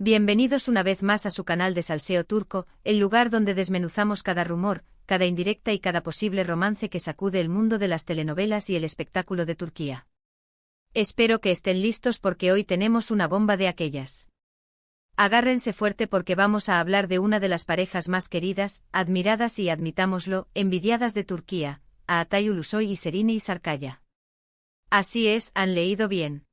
Bienvenidos una vez más a su canal de Salseo Turco, el lugar donde desmenuzamos cada rumor, cada indirecta y cada posible romance que sacude el mundo de las telenovelas y el espectáculo de Turquía. Espero que estén listos porque hoy tenemos una bomba de aquellas. Agárrense fuerte porque vamos a hablar de una de las parejas más queridas, admiradas y, admitámoslo, envidiadas de Turquía, Altay Ulusoy y Serine Sarıkaya. Así es, han leído bien.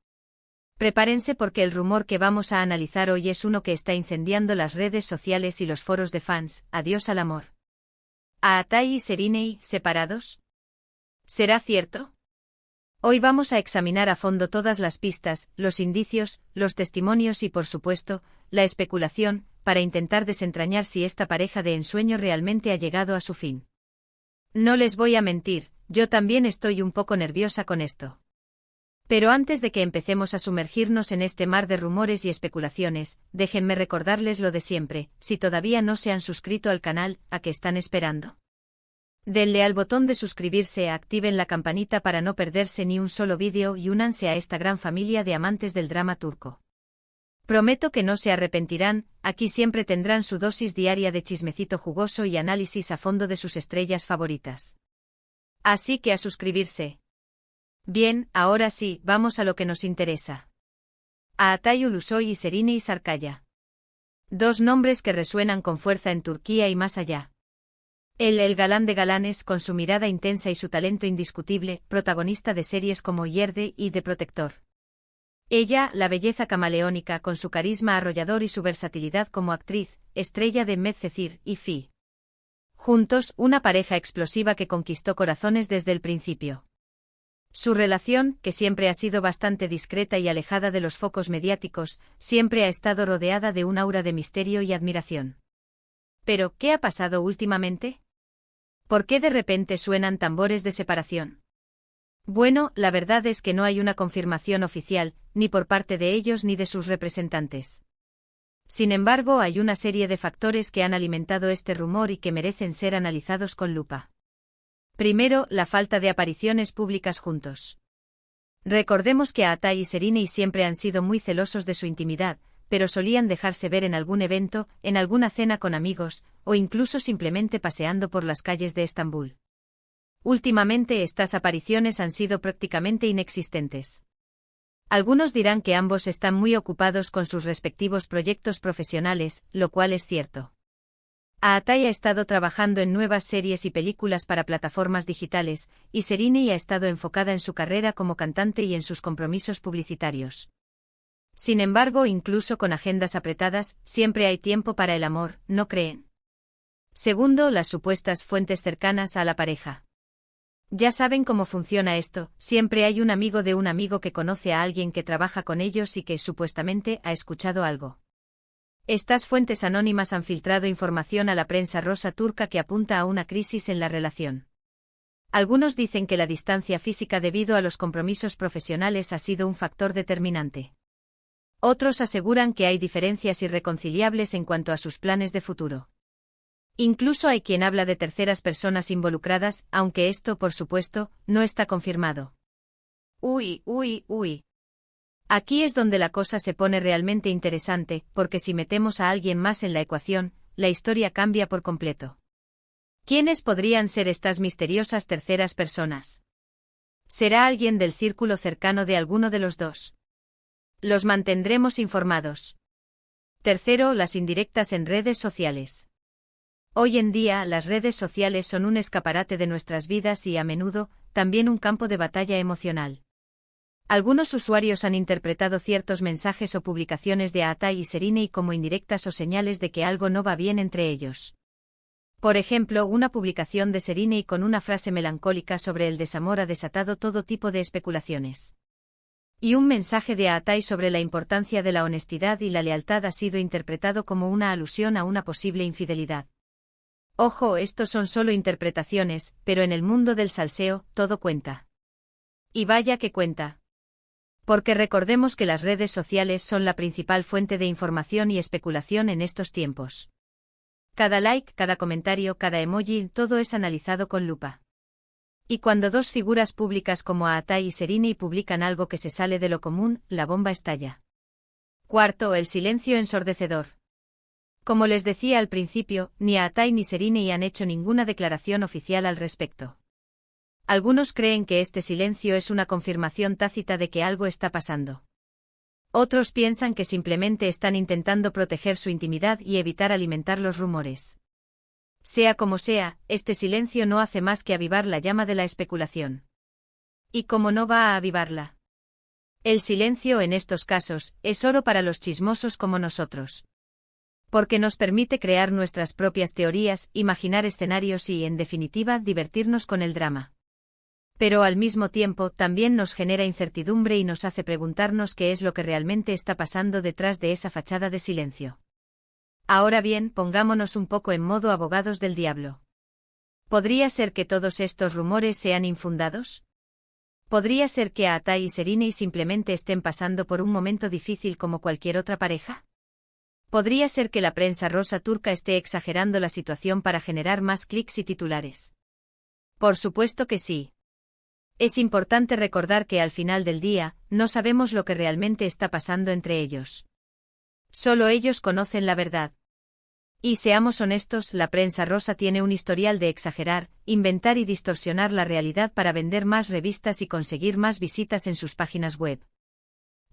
Prepárense porque el rumor que vamos a analizar hoy es uno que está incendiando las redes sociales y los foros de fans. Adiós al amor. ¿Altay y Serine separados? ¿Será cierto? Hoy vamos a examinar a fondo todas las pistas, los indicios, los testimonios y, por supuesto, la especulación, para intentar desentrañar si esta pareja de ensueño realmente ha llegado a su fin. No les voy a mentir, yo también estoy un poco nerviosa con esto. Pero antes de que empecemos a sumergirnos en este mar de rumores y especulaciones, déjenme recordarles lo de siempre: si todavía no se han suscrito al canal, ¿a qué están esperando? Denle al botón de suscribirse, activen la campanita para no perderse ni un solo vídeo y únanse a esta gran familia de amantes del drama turco. Prometo que no se arrepentirán, aquí siempre tendrán su dosis diaria de chismecito jugoso y análisis a fondo de sus estrellas favoritas. Así que a suscribirse. Bien, ahora sí, vamos a lo que nos interesa. Altay Ulusoy y Serine Sarıkaya. Dos nombres que resuenan con fuerza en Turquía y más allá. Él, el galán de galanes, con su mirada intensa y su talento indiscutible, protagonista de series como Yerde y The Protector. Ella, la belleza camaleónica, con su carisma arrollador y su versatilidad como actriz, estrella de Medcezir y Fi. Juntos, una pareja explosiva que conquistó corazones desde el principio. Su relación, que siempre ha sido bastante discreta y alejada de los focos mediáticos, siempre ha estado rodeada de un aura de misterio y admiración. Pero, ¿qué ha pasado últimamente? ¿Por qué de repente suenan tambores de separación? Bueno, la verdad es que no hay una confirmación oficial, ni por parte de ellos ni de sus representantes. Sin embargo, hay una serie de factores que han alimentado este rumor y que merecen ser analizados con lupa. Primero, la falta de apariciones públicas juntos. Recordemos que Altay y Serine siempre han sido muy celosos de su intimidad, pero solían dejarse ver en algún evento, en alguna cena con amigos, o incluso simplemente paseando por las calles de Estambul. Últimamente estas apariciones han sido prácticamente inexistentes. Algunos dirán que ambos están muy ocupados con sus respectivos proyectos profesionales, lo cual es cierto. Altay ha estado trabajando en nuevas series y películas para plataformas digitales, y Serine ha estado enfocada en su carrera como cantante y en sus compromisos publicitarios. Sin embargo, incluso con agendas apretadas, siempre hay tiempo para el amor, ¿no creen? Segundo, las supuestas fuentes cercanas a la pareja. Ya saben cómo funciona esto, siempre hay un amigo de un amigo que conoce a alguien que trabaja con ellos y que, supuestamente, ha escuchado algo. Estas fuentes anónimas han filtrado información a la prensa rosa turca que apunta a una crisis en la relación. Algunos dicen que la distancia física debido a los compromisos profesionales ha sido un factor determinante. Otros aseguran que hay diferencias irreconciliables en cuanto a sus planes de futuro. Incluso hay quien habla de terceras personas involucradas, aunque esto, por supuesto, no está confirmado. Uy. Aquí es donde la cosa se pone realmente interesante, porque si metemos a alguien más en la ecuación, la historia cambia por completo. ¿Quiénes podrían ser estas misteriosas terceras personas? ¿Será alguien del círculo cercano de alguno de los dos? Los mantendremos informados. Tercero, las indirectas en redes sociales. Hoy en día, las redes sociales son un escaparate de nuestras vidas y, a menudo, también un campo de batalla emocional. Algunos usuarios han interpretado ciertos mensajes o publicaciones de Altay y Serine como indirectas o señales de que algo no va bien entre ellos. Por ejemplo, una publicación de Serine con una frase melancólica sobre el desamor ha desatado todo tipo de especulaciones. Y un mensaje de Altay sobre la importancia de la honestidad y la lealtad ha sido interpretado como una alusión a una posible infidelidad. Ojo, estos son solo interpretaciones, pero en el mundo del salseo, todo cuenta. Y vaya que cuenta. Porque recordemos que las redes sociales son la principal fuente de información y especulación en estos tiempos. Cada like, cada comentario, cada emoji, todo es analizado con lupa. Y cuando dos figuras públicas como Altay y Serine publican algo que se sale de lo común, la bomba estalla. Cuarto, el silencio ensordecedor. Como les decía al principio, ni Atay ni Sereni han hecho ninguna declaración oficial al respecto. Algunos creen que este silencio es una confirmación tácita de que algo está pasando. Otros piensan que simplemente están intentando proteger su intimidad y evitar alimentar los rumores. Sea como sea, este silencio no hace más que avivar la llama de la especulación. ¿Y cómo no va a avivarla? El silencio en estos casos es oro para los chismosos como nosotros. Porque nos permite crear nuestras propias teorías, imaginar escenarios y, en definitiva, divertirnos con el drama. Pero al mismo tiempo también nos genera incertidumbre y nos hace preguntarnos qué es lo que realmente está pasando detrás de esa fachada de silencio. Ahora bien, pongámonos un poco en modo abogados del diablo. ¿Podría ser que todos estos rumores sean infundados? ¿Podría ser que Atay y Sereni simplemente estén pasando por un momento difícil como cualquier otra pareja? ¿Podría ser que la prensa rosa turca esté exagerando la situación para generar más clics y titulares? Por supuesto que sí. Es importante recordar que al final del día, no sabemos lo que realmente está pasando entre ellos. Solo ellos conocen la verdad. Y seamos honestos, la prensa rosa tiene un historial de exagerar, inventar y distorsionar la realidad para vender más revistas y conseguir más visitas en sus páginas web.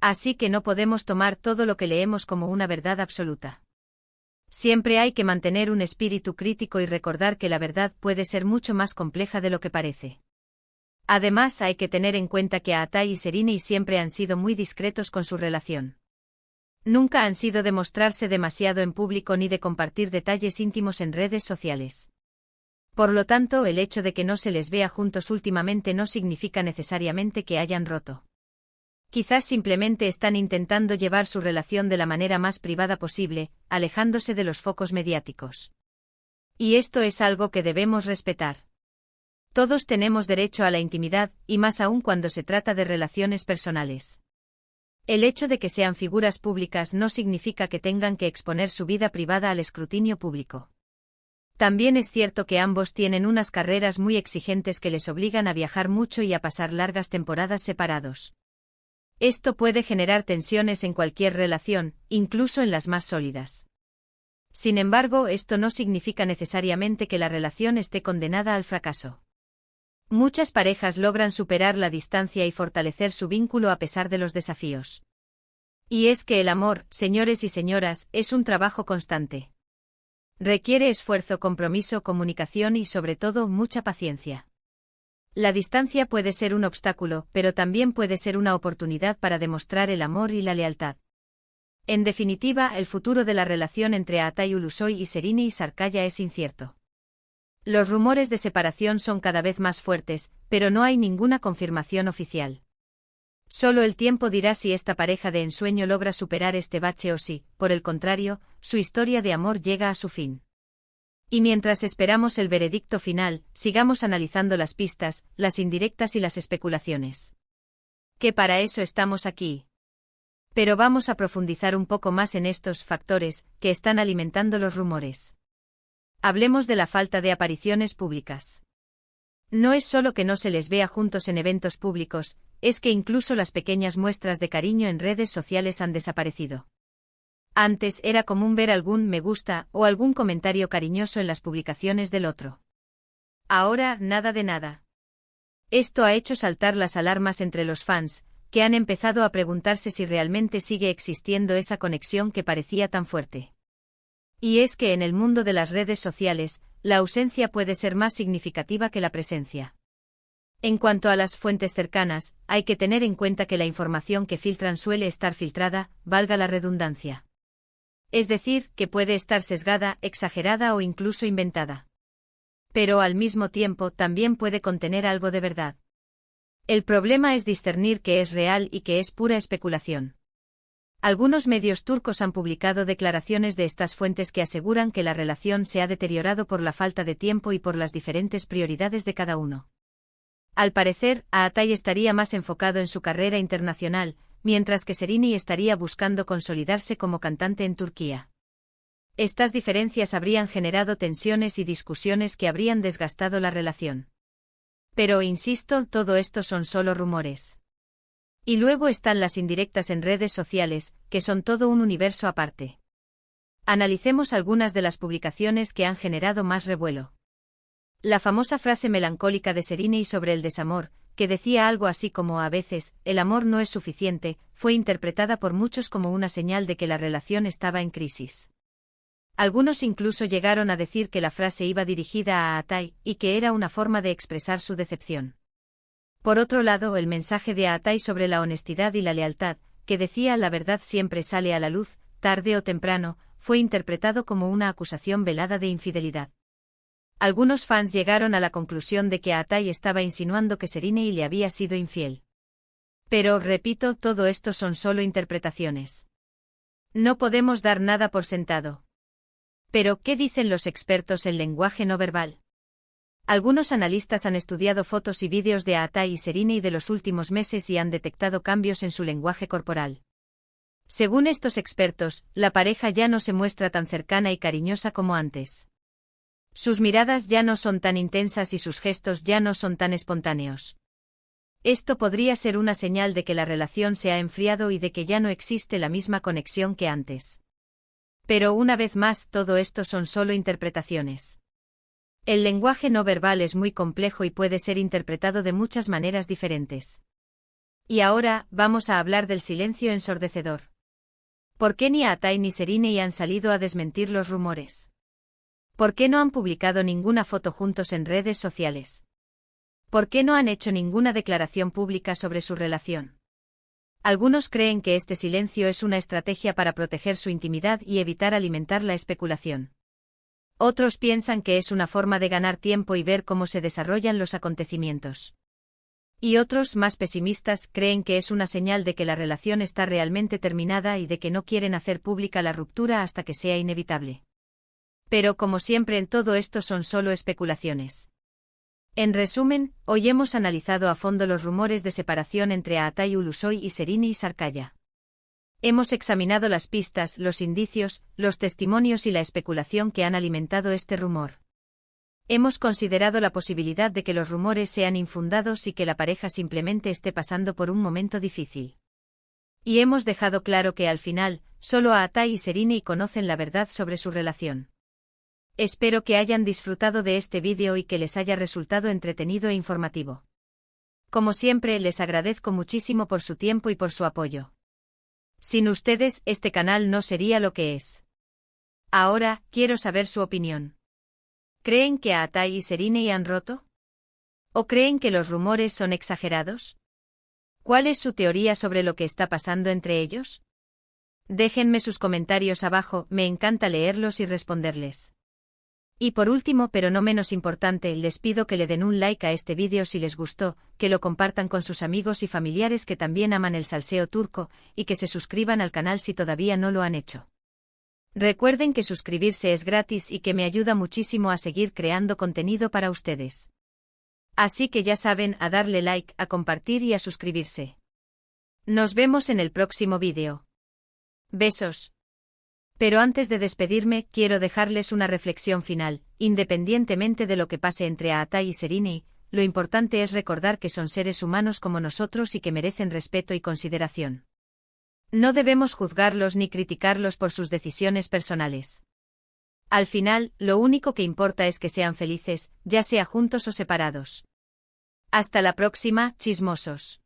Así que no podemos tomar todo lo que leemos como una verdad absoluta. Siempre hay que mantener un espíritu crítico y recordar que la verdad puede ser mucho más compleja de lo que parece. Además, hay que tener en cuenta que Atay y Sereni siempre han sido muy discretos con su relación. Nunca han sido de mostrarse demasiado en público ni de compartir detalles íntimos en redes sociales. Por lo tanto, el hecho de que no se les vea juntos últimamente no significa necesariamente que hayan roto. Quizás simplemente están intentando llevar su relación de la manera más privada posible, alejándose de los focos mediáticos. Y esto es algo que debemos respetar. Todos tenemos derecho a la intimidad, y más aún cuando se trata de relaciones personales. El hecho de que sean figuras públicas no significa que tengan que exponer su vida privada al escrutinio público. También es cierto que ambos tienen unas carreras muy exigentes que les obligan a viajar mucho y a pasar largas temporadas separados. Esto puede generar tensiones en cualquier relación, incluso en las más sólidas. Sin embargo, esto no significa necesariamente que la relación esté condenada al fracaso. Muchas parejas logran superar la distancia y fortalecer su vínculo a pesar de los desafíos. Y es que el amor, señores y señoras, es un trabajo constante. Requiere esfuerzo, compromiso, comunicación y, sobre todo, mucha paciencia. La distancia puede ser un obstáculo, pero también puede ser una oportunidad para demostrar el amor y la lealtad. En definitiva, el futuro de la relación entre Atay Ulusoy y Sereni Sarkaya es incierto. Los rumores de separación son cada vez más fuertes, pero no hay ninguna confirmación oficial. Solo el tiempo dirá si esta pareja de ensueño logra superar este bache o si, por el contrario, su historia de amor llega a su fin. Y mientras esperamos el veredicto final, sigamos analizando las pistas, las indirectas y las especulaciones. Que para eso estamos aquí. Pero vamos a profundizar un poco más en estos factores que están alimentando los rumores. Hablemos de la falta de apariciones públicas. No es solo que no se les vea juntos en eventos públicos, es que incluso las pequeñas muestras de cariño en redes sociales han desaparecido. Antes era común ver algún me gusta o algún comentario cariñoso en las publicaciones del otro. Ahora, nada de nada. Esto ha hecho saltar las alarmas entre los fans, que han empezado a preguntarse si realmente sigue existiendo esa conexión que parecía tan fuerte. Y es que en el mundo de las redes sociales, la ausencia puede ser más significativa que la presencia. En cuanto a las fuentes cercanas, hay que tener en cuenta que la información que filtran suele estar filtrada, valga la redundancia. Es decir, que puede estar sesgada, exagerada o incluso inventada. Pero al mismo tiempo también puede contener algo de verdad. El problema es discernir qué es real y qué es pura especulación. Algunos medios turcos han publicado declaraciones de estas fuentes que aseguran que la relación se ha deteriorado por la falta de tiempo y por las diferentes prioridades de cada uno. Al parecer, Atay estaría más enfocado en su carrera internacional, mientras que Sereni estaría buscando consolidarse como cantante en Turquía. Estas diferencias habrían generado tensiones y discusiones que habrían desgastado la relación. Pero insisto, todo esto son solo rumores. Y luego están las indirectas en redes sociales, que son todo un universo aparte. Analicemos algunas de las publicaciones que han generado más revuelo. La famosa frase melancólica de Serrini sobre el desamor, que decía algo así como a veces, el amor no es suficiente, fue interpretada por muchos como una señal de que la relación estaba en crisis. Algunos incluso llegaron a decir que la frase iba dirigida a Atay, y que era una forma de expresar su decepción. Por otro lado, el mensaje de Atay sobre la honestidad y la lealtad, que decía la verdad siempre sale a la luz, tarde o temprano, fue interpretado como una acusación velada de infidelidad. Algunos fans llegaron a la conclusión de que Atay estaba insinuando que Serrini le había sido infiel. Pero, repito, todo esto son solo interpretaciones. No podemos dar nada por sentado. Pero, ¿qué dicen los expertos en lenguaje no verbal? Algunos analistas han estudiado fotos y vídeos de Atay y Serrini de los últimos meses y han detectado cambios en su lenguaje corporal. Según estos expertos, la pareja ya no se muestra tan cercana y cariñosa como antes. Sus miradas ya no son tan intensas y sus gestos ya no son tan espontáneos. Esto podría ser una señal de que la relación se ha enfriado y de que ya no existe la misma conexión que antes. Pero una vez más, todo esto son solo interpretaciones. El lenguaje no verbal es muy complejo y puede ser interpretado de muchas maneras diferentes. Y ahora, vamos a hablar del silencio ensordecedor. ¿Por qué ni Atay ni Serrini han salido a desmentir los rumores? ¿Por qué no han publicado ninguna foto juntos en redes sociales? ¿Por qué no han hecho ninguna declaración pública sobre su relación? Algunos creen que este silencio es una estrategia para proteger su intimidad y evitar alimentar la especulación. Otros piensan que es una forma de ganar tiempo y ver cómo se desarrollan los acontecimientos. Y otros, más pesimistas, creen que es una señal de que la relación está realmente terminada y de que no quieren hacer pública la ruptura hasta que sea inevitable. Pero como siempre en todo esto son solo especulaciones. En resumen, hoy hemos analizado a fondo los rumores de separación entre Atay Ulusoy y Serrini Sarkaya. Hemos examinado las pistas, los indicios, los testimonios y la especulación que han alimentado este rumor. Hemos considerado la posibilidad de que los rumores sean infundados y que la pareja simplemente esté pasando por un momento difícil. Y hemos dejado claro que al final, solo Atay y Serrini conocen la verdad sobre su relación. Espero que hayan disfrutado de este vídeo y que les haya resultado entretenido e informativo. Como siempre, les agradezco muchísimo por su tiempo y por su apoyo. Sin ustedes, este canal no sería lo que es. Ahora, quiero saber su opinión. ¿Creen que Atay y Serrini han roto? ¿O creen que los rumores son exagerados? ¿Cuál es su teoría sobre lo que está pasando entre ellos? Déjenme sus comentarios abajo, me encanta leerlos y responderles. Y por último, pero no menos importante, les pido que le den un like a este vídeo si les gustó, que lo compartan con sus amigos y familiares que también aman el salseo turco, y que se suscriban al canal si todavía no lo han hecho. Recuerden que suscribirse es gratis y que me ayuda muchísimo a seguir creando contenido para ustedes. Así que ya saben, a darle like, a compartir y a suscribirse. Nos vemos en el próximo vídeo. Besos. Pero antes de despedirme, quiero dejarles una reflexión final. Independientemente de lo que pase entre Atay y Serrini, lo importante es recordar que son seres humanos como nosotros y que merecen respeto y consideración. No debemos juzgarlos ni criticarlos por sus decisiones personales. Al final, lo único que importa es que sean felices, ya sea juntos o separados. Hasta la próxima, chismosos.